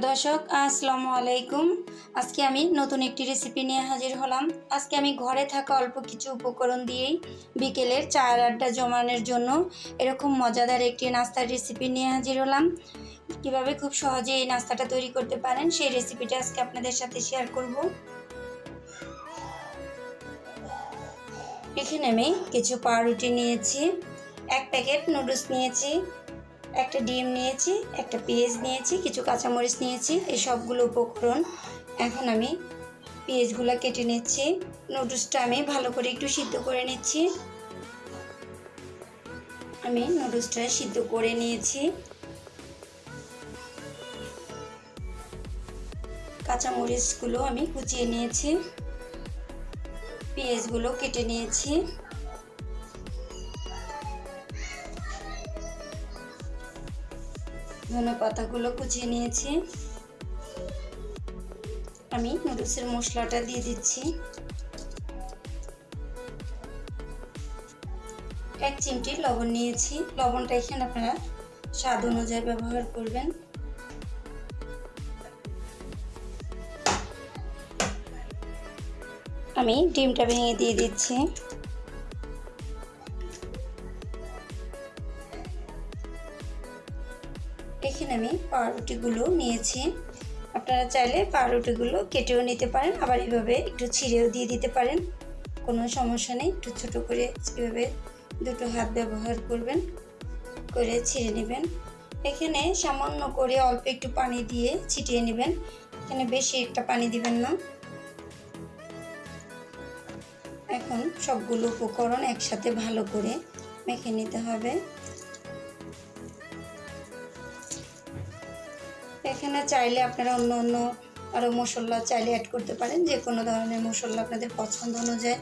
দর্শক আসসালামু আলাইকুম। আজকে আমি নতুন একটি রেসিপি নিয়ে হাজির হলাম। আজকে আমি ঘরে থাকা অল্প কিছু উপকরণ দিয়েই বিকেলের চায়ের আড্ডা জমানোর জন্য এরকম মজাদার একটি নাস্তার রেসিপি নিয়ে হাজির হলাম। কিভাবে খুব সহজে এই নাস্তাটা তৈরি করতে পারেন সেই রেসিপিটা আজকে আপনাদের সাথে শেয়ার করব। এখানে আমি কিছু পাউরুটি নিয়েছি, এক প্যাকেট নুডলস নিয়েছি, একটা ডিম নিয়েছি, একটা পেঁয়াজ নিয়েছি, কিছু কাঁচামরিচ নিয়েছি। এই সবগুলো উপকরণ এখন আমি পেঁয়াজগুলো কেটে নিচ্ছি। নুডলসটা আমি ভালো করে একটু সিদ্ধ করে নিচ্ছি। আমি নুডলসটা সিদ্ধ করে নিয়েছি। কাঁচামরিচগুলো আমি কুচিয়ে নিয়েছি, পেঁয়াজগুলো কেটে নিয়েছি। ধনে পাতাগুলো কুচিয়ে নিয়েছি। আমি নুডলসের মশলাটা দিয়ে দিচ্ছি। 1 চিমটি লবণ নিয়েছি। লবণটা এখানে আপনারা স্বাদ অনুযায়ী ব্যবহার করবেন। আমি ডিমটা ভেঙে দিয়ে দিচ্ছি। এখানে আমি পাউরুটিগুলো নিয়েছি। আপনারা চাইলে পাউরুটিগুলো কেটেও নিতে পারেন, আবার এভাবে একটু ছিঁড়েও দিয়ে দিতে পারেন, কোনো সমস্যা নেই। একটু ছোটো করে এভাবে দুটো হাত ব্যবহার করবেন, করে ছিঁড়ে নেবেন। এখানে সামান্য করে অল্প একটু পানি দিয়ে ছিটিয়ে নেবেন। এখানে বেশি একটা পানি দিবেন না। এখন সবগুলো উপকরণ একসাথে ভালো করে মেখে নিতে হবে। এখানে চাইলে আপনারা অন্য আরও মশলা চাইলে অ্যাড করতে পারেন, যে কোনো ধরনের মশলা আপনাদের পছন্দ অনুযায়ী।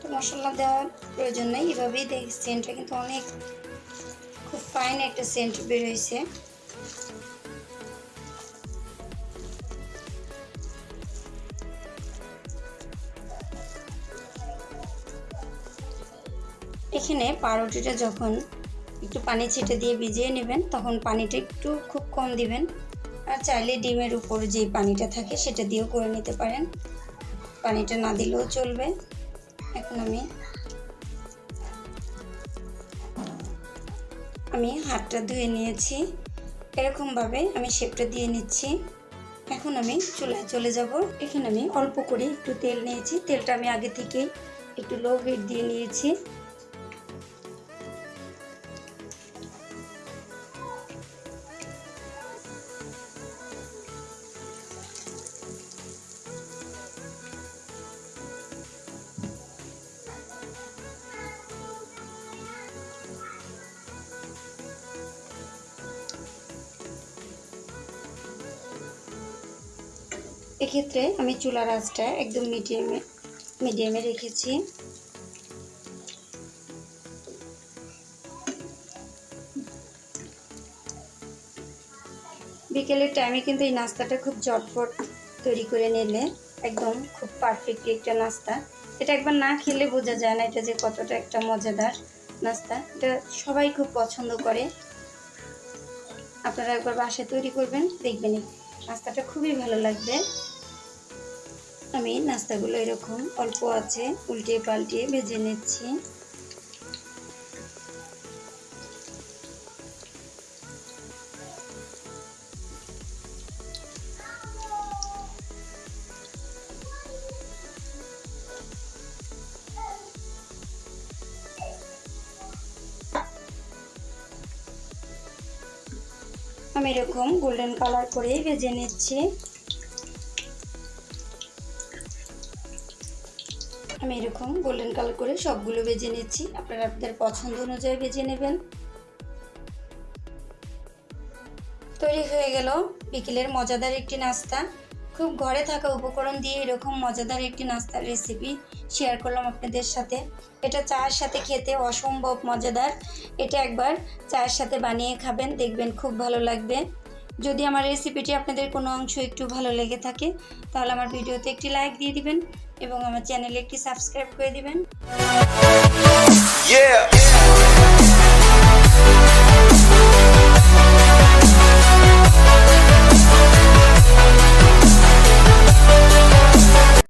তো মশলা দেওয়ার প্রয়োজন নেই, এভাবেই দেখি সেন্টটা কিন্তু অনেক খুব ফাইন একটা সেন্ট বেরোইছে। এখানে পাউরুটিটা যখন একটু পানি ছিটে দিয়ে ভিজিয়ে নেবেন, তখন পানিটা একটু খুব কম দিবেন। আর চাইলে ডিমের উপর যে পানিটা থাকে সেটা দিয়েও করে নিতে পারেন, পানিটা না দিলেও চলবে। এখন আমি হাতটা ধুয়ে নিয়েছি। এরকমভাবে আমি শেপটা দিয়ে নিচ্ছি। এখন আমি চুলায় চলে যাব। এখানে আমি অল্প করে একটু তেল নিয়েছি। তেলটা আমি আগে থেকে একটু লো হিট দিয়ে নিয়েছি। এক্ষেত্রে আমি চুলার আঁচটা একদম মিডিয়ামে রেখেছি। বিকেলের টাইমে কিন্তু এই নাস্তাটা খুব ঝটপট তৈরি করে নিলে একদম খুব পারফেক্ট একটা নাস্তা। এটা একবার না খেলে বোঝা যায় না এটা যে কতটা একটা মজাদার নাস্তা। এটা সবাই খুব পছন্দ করে। আপনারা একবার বাসায় তৈরি করবেন, দেখবেন নাস্তাটা খুবই ভালো লাগবে। আমি নাস্তাগুলো এরকম অল্প আছে উল্টিয়ে পাল্টিয়ে ভেজে নিচ্ছি। আমি এরকম গোল্ডেন কালার করেই ভেজে নিচ্ছি। আমি এরকম গোল্ডেন কালার করে সবগুলো ভেজে নিচ্ছি। আপনারা আপনাদের পছন্দ অনুযায়ী ভেজে নেবেন। তৈরি হয়ে গেল বিকেলের মজাদার একটি নাস্তা। খুব ঘরে থাকা উপকরণ দিয়ে এরকম মজাদার একটি নাস্তার রেসিপি শেয়ার করলাম আপনাদের সাথে। এটা চায়ের সাথে খেতে অসম্ভব মজাদার। এটা একবার চায়ের সাথে বানিয়ে খাবেন, দেখবেন খুব ভালো লাগবে। যদি আমার রেসিপিটি আপনাদের কোনো অংশ একটু ভালো লেগে থাকে তাহলে আমার ভিডিওতে একটি লাইক দিয়ে দিবেন এবং আমার চ্যানেলে একটি সাবস্ক্রাইব করে দিবেন।